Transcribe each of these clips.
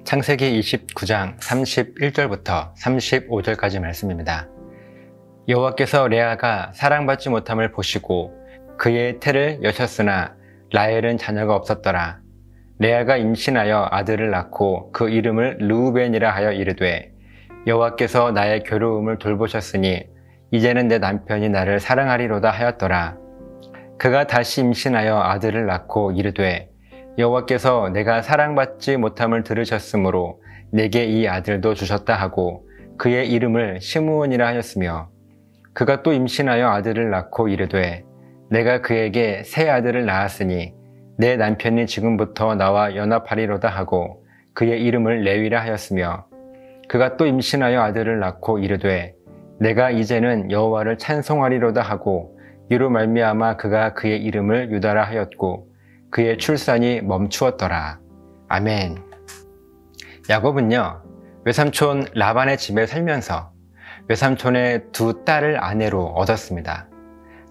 창세기 29장 31절부터 35절까지 말씀입니다. 여호와께서 레아가 사랑받지 못함을 보시고 그의 태를 여셨으나 라헬은 자녀가 없었더라. 레아가 임신하여 아들을 낳고 그 이름을 르우벤이라 하여 이르되 여호와께서 나의 괴로움을 돌보셨으니 이제는 내 남편이 나를 사랑하리로다 하였더라. 그가 다시 임신하여 아들을 낳고 이르되 여호와께서 내가 사랑받지 못함을 들으셨으므로 내게 이 아들도 주셨다 하고 그의 이름을 시므온이라 하였으며 그가 또 임신하여 아들을 낳고 이르되 내가 그에게 새 아들을 낳았으니 내 남편이 지금부터 나와 연합하리로다 하고 그의 이름을 레위라 하였으며 그가 또 임신하여 아들을 낳고 이르되 내가 이제는 여호와를 찬송하리로다 하고 이로 말미암아 그가 그의 이름을 유다라 하였고 그의 출산이 멈추었더라. 아멘. 야곱은요, 외삼촌 라반의 집에 살면서 외삼촌의 두 딸을 아내로 얻었습니다.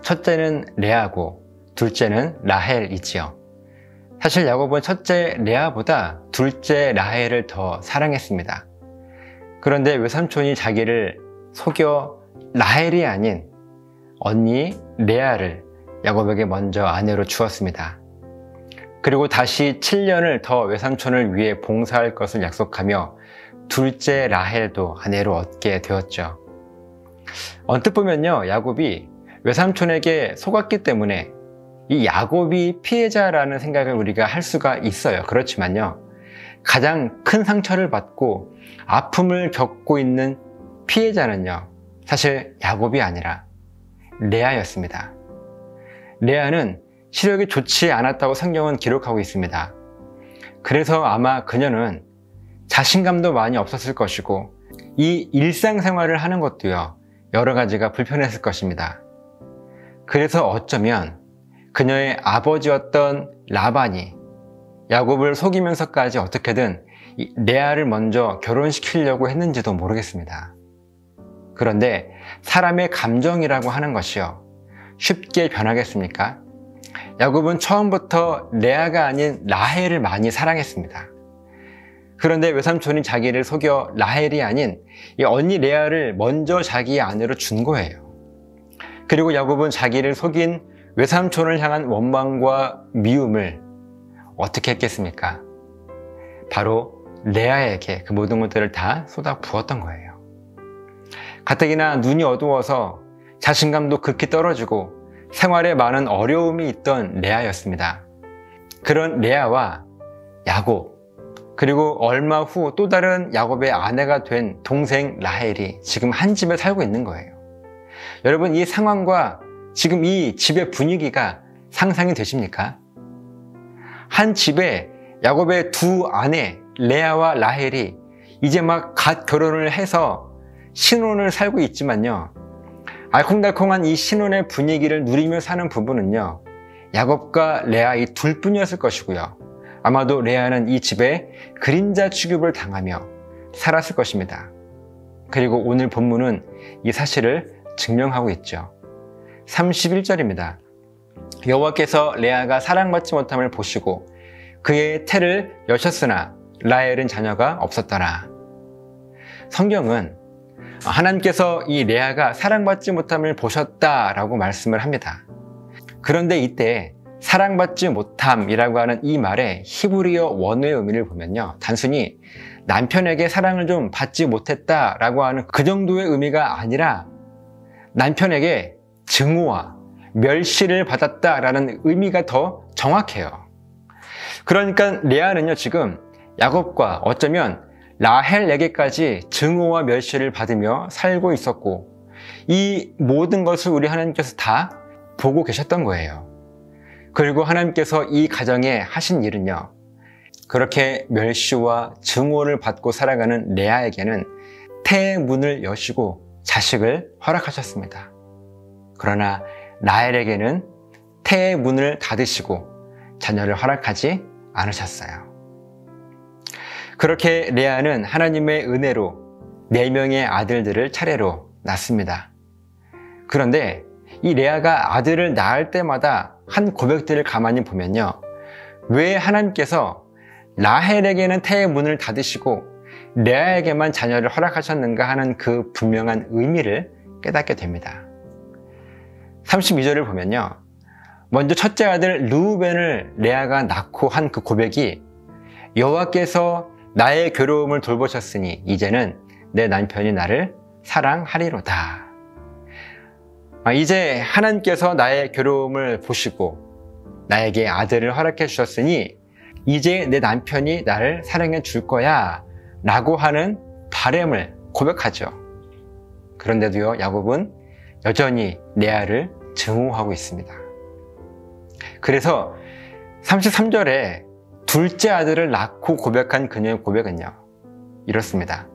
첫째는 레아고 둘째는 라헬이지요. 사실 야곱은 첫째 레아보다 둘째 라헬을 더 사랑했습니다. 그런데 외삼촌이 자기를 속여 라헬이 아닌 언니 레아를 야곱에게 먼저 아내로 주었습니다. 그리고 다시 7년을 더 외삼촌을 위해 봉사할 것을 약속하며 둘째 라헬도 아내로 얻게 되었죠. 언뜻 보면요, 야곱이 외삼촌에게 속았기 때문에 이 야곱이 피해자라는 생각을 우리가 할 수가 있어요. 그렇지만요, 가장 큰 상처를 받고 아픔을 겪고 있는 피해자는요, 사실 야곱이 아니라 레아였습니다. 레아는 시력이 좋지 않았다고 성경은 기록하고 있습니다. 그래서 아마 그녀는 자신감도 많이 없었을 것이고 이 일상생활을 하는 것도요, 여러 가지가 불편했을 것입니다. 그래서 어쩌면 그녀의 아버지였던 라반이 야곱을 속이면서까지 어떻게든 레아를 먼저 결혼시키려고 했는지도 모르겠습니다. 그런데 사람의 감정이라고 하는 것이요, 쉽게 변하겠습니까? 야곱은 처음부터 레아가 아닌 라헬을 많이 사랑했습니다. 그런데 외삼촌이 자기를 속여 라헬이 아닌 이 언니 레아를 먼저 자기의 아내로 준 거예요. 그리고 야곱은 자기를 속인 외삼촌을 향한 원망과 미움을 어떻게 했겠습니까? 바로 레아에게 그 모든 것들을 다 쏟아 부었던 거예요. 가뜩이나 눈이 어두워서 자신감도 극히 떨어지고 생활에 많은 어려움이 있던 레아였습니다. 그런 레아와 야곱, 그리고 얼마 후 또 다른 야곱의 아내가 된 동생 라헬이 지금 한 집에 살고 있는 거예요. 여러분, 이 상황과 지금 이 집의 분위기가 상상이 되십니까? 한 집에 야곱의 두 아내 레아와 라헬이 이제 막 갓 결혼을 해서 신혼을 살고 있지만요, 알콩달콩한 이 신혼의 분위기를 누리며 사는 부부는요, 야곱과 레아 이 둘뿐이었을 것이고요, 아마도 레아는 이 집에 그림자 취급을 당하며 살았을 것입니다. 그리고 오늘 본문은 이 사실을 증명하고 있죠. 31절입니다. 여호와께서 레아가 사랑받지 못함을 보시고 그의 태를 여셨으나 라헬은 자녀가 없었더라. 성경은 하나님께서 이 레아가 사랑받지 못함을 보셨다라고 말씀을 합니다. 그런데 이때 사랑받지 못함이라고 하는 이 말의 히브리어 원어의 의미를 보면요, 단순히 남편에게 사랑을 좀 받지 못했다라고 하는 그 정도의 의미가 아니라 남편에게 증오와 멸시를 받았다라는 의미가 더 정확해요. 그러니까 레아는요, 지금 야곱과 어쩌면 라헬에게까지 증오와 멸시를 받으며 살고 있었고, 이 모든 것을 우리 하나님께서 다 보고 계셨던 거예요. 그리고 하나님께서 이 가정에 하신 일은요, 그렇게 멸시와 증오를 받고 살아가는 레아에게는 태의 문을 여시고 자식을 허락하셨습니다. 그러나 라헬에게는 태의 문을 닫으시고 자녀를 허락하지 않으셨어요. 그렇게 레아는 하나님의 은혜로 4명의 아들들을 차례로 낳습니다. 그런데 이 레아가 아들을 낳을 때마다 한 고백들을 가만히 보면요, 왜 하나님께서 라헬에게는 태의 문을 닫으시고 레아에게만 자녀를 허락하셨는가 하는 그 분명한 의미를 깨닫게 됩니다. 32절을 보면요, 먼저 첫째 아들 르우벤을 레아가 낳고 한 그 고백이 여호와께서 나의 괴로움을 돌보셨으니 이제는 내 남편이 나를 사랑하리로다. 이제 하나님께서 나의 괴로움을 보시고 나에게 아들을 허락해 주셨으니 이제 내 남편이 나를 사랑해 줄 거야 라고 하는 바람을 고백하죠. 그런데도요, 야곱은 여전히 레아를 증오하고 있습니다. 그래서 33절에 둘째 아들을 낳고 고백한 그녀의 고백은요, 이렇습니다.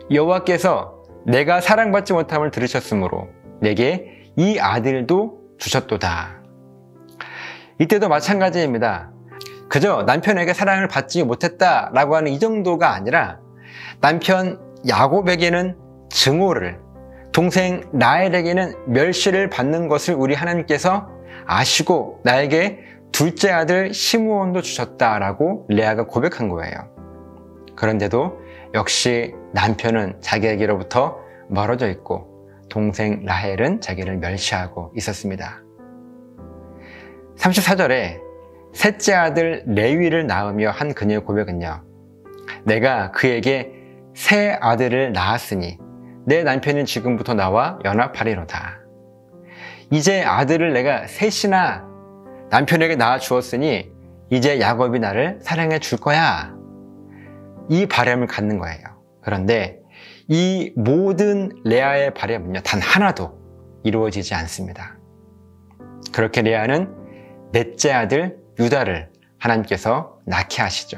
여호와께서 내가 사랑받지 못함을 들으셨으므로 내게 이 아들도 주셨도다. 이때도 마찬가지입니다. 그저 남편에게 사랑을 받지 못했다라고 하는 이 정도가 아니라 남편 야곱에게는 증오를, 동생 라헬에게는 멸시를 받는 것을 우리 하나님께서 아시고 나에게 둘째 아들 시므온도 주셨다라고 레아가 고백한 거예요. 그런데도 역시 남편은 자기에게로부터 멀어져 있고 동생 라헬은 자기를 멸시하고 있었습니다. 34절에 셋째 아들 레위를 낳으며 한 그녀의 고백은요, 내가 그에게 새 아들을 낳았으니 내 남편은 지금부터 나와 연합하리로다. 이제 아들을 내가 셋이나 남편에게 낳아 주었으니 이제 야곱이 나를 사랑해 줄 거야. 이 바람을 갖는 거예요. 그런데 이 모든 레아의 바람은요, 단 하나도 이루어지지 않습니다. 그렇게 레아는 넷째 아들 유다를 하나님께서 낳게 하시죠.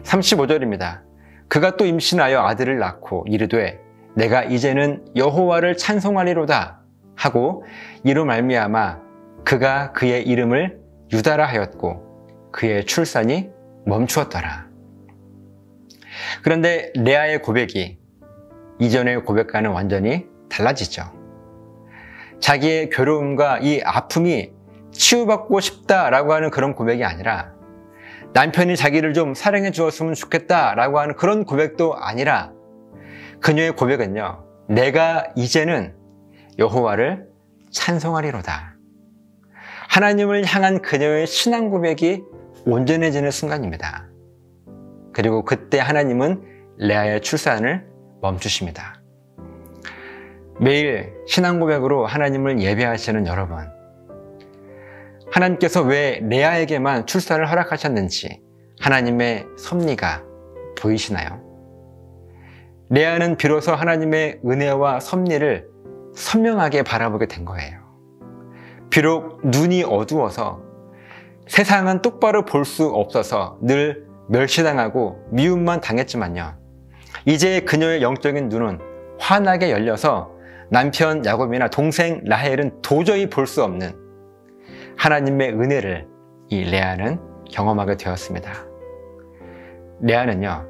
35절입니다. 그가 또 임신하여 아들을 낳고 이르되 내가 이제는 여호와를 찬송하리로다 하고 이로 말미암아 그가 그의 이름을 유다라 하였고 그의 출산이 멈추었더라. 그런데 레아의 고백이 이전의 고백과는 완전히 달라지죠. 자기의 괴로움과 이 아픔이 치유받고 싶다라고 하는 그런 고백이 아니라, 남편이 자기를 좀 사랑해 주었으면 좋겠다라고 하는 그런 고백도 아니라, 그녀의 고백은요, 내가 이제는 여호와를 찬송하리로다. 하나님을 향한 그녀의 신앙 고백이 온전해지는 순간입니다. 그리고 그때 하나님은 레아의 출산을 멈추십니다. 매일 신앙 고백으로 하나님을 예배하시는 여러분, 하나님께서 왜 레아에게만 출산을 허락하셨는지 하나님의 섭리가 보이시나요? 레아는 비로소 하나님의 은혜와 섭리를 선명하게 바라보게 된 거예요. 비록 눈이 어두워서 세상은 똑바로 볼 수 없어서 늘 멸시당하고 미움만 당했지만요, 이제 그녀의 영적인 눈은 환하게 열려서 남편 야곱이나 동생 라헬은 도저히 볼 수 없는 하나님의 은혜를 이 레아는 경험하게 되었습니다. 레아는요,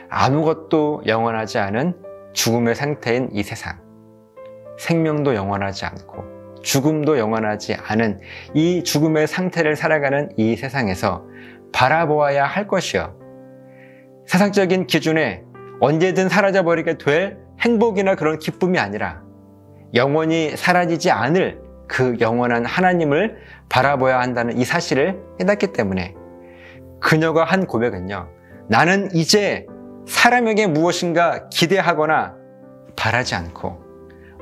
아무것도 영원하지 않은 죽음의 상태인 이 세상, 생명도 영원하지 않고 죽음도 영원하지 않은 이 죽음의 상태를 살아가는 이 세상에서 바라보아야 할 것이요, 세상적인 기준에 언제든 사라져버리게 될 행복이나 그런 기쁨이 아니라 영원히 사라지지 않을 그 영원한 하나님을 바라봐야 한다는 이 사실을 깨닫기 때문에 그녀가 한 고백은요, 나는 이제 사람에게 무엇인가 기대하거나 바라지 않고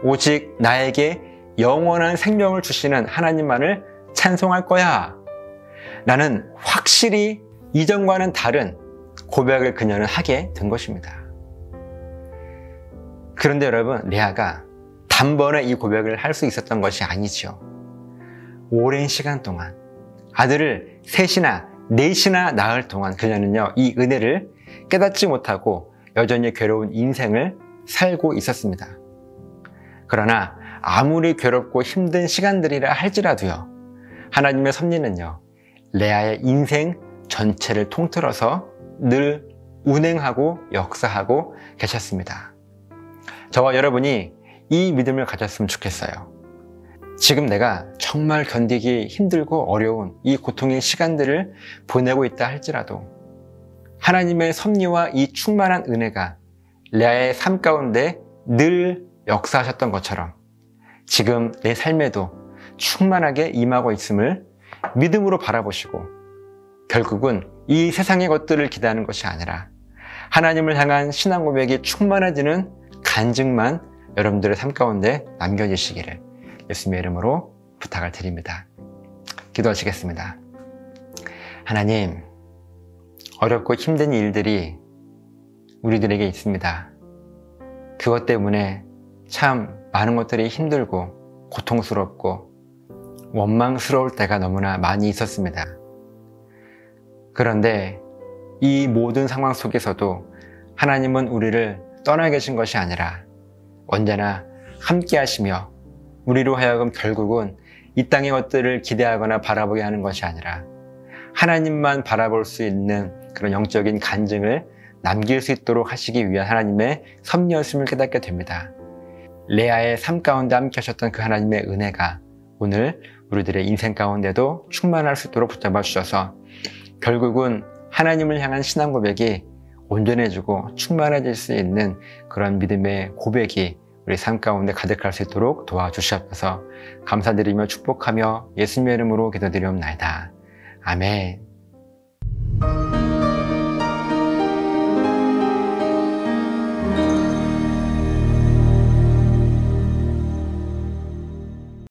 오직 나에게 영원한 생명을 주시는 하나님만을 찬송할 거야. 나는 확실히 이전과는 다른 고백을 그녀는 하게 된 것입니다. 그런데 여러분, 레아가 단번에 이 고백을 할 수 있었던 것이 아니죠. 오랜 시간 동안 아들을 셋이나 넷이나 낳을 동안 그녀는요, 이 은혜를 깨닫지 못하고 여전히 괴로운 인생을 살고 있었습니다. 그러나 아무리 괴롭고 힘든 시간들이라 할지라도요, 하나님의 섭리는요, 레아의 인생 전체를 통틀어서 늘 운행하고 역사하고 계셨습니다. 저와 여러분이 이 믿음을 가졌으면 좋겠어요. 지금 내가 정말 견디기 힘들고 어려운 이 고통의 시간들을 보내고 있다 할지라도 하나님의 섭리와 이 충만한 은혜가 레아의 삶 가운데 늘 역사하셨던 것처럼 지금 내 삶에도 충만하게 임하고 있음을 믿음으로 바라보시고 결국은 이 세상의 것들을 기대하는 것이 아니라 하나님을 향한 신앙 고백이 충만해지는 간증만 여러분들의 삶 가운데 남겨지시기를 예수님의 이름으로 부탁을 드립니다. 기도하시겠습니다. 하나님, 어렵고 힘든 일들이 우리들에게 있습니다. 그것 때문에 참 많은 것들이 힘들고 고통스럽고 원망스러울 때가 너무나 많이 있었습니다. 그런데 이 모든 상황 속에서도 하나님은 우리를 떠나 계신 것이 아니라 언제나 함께 하시며 우리로 하여금 결국은 이 땅의 것들을 기대하거나 바라보게 하는 것이 아니라 하나님만 바라볼 수 있는 그런 영적인 간증을 남길 수 있도록 하시기 위한 하나님의 섭리였음을 깨닫게 됩니다. 레아의 삶 가운데 함께 하셨던 그 하나님의 은혜가 오늘 우리들의 인생 가운데도 충만할 수 있도록 붙잡아 주셔서 결국은 하나님을 향한 신앙 고백이 온전해지고 충만해질 수 있는 그런 믿음의 고백이 우리 삶 가운데 가득할 수 있도록 도와주시옵소서. 감사드리며 축복하며 예수님의 이름으로 기도드리옵나이다. 아멘.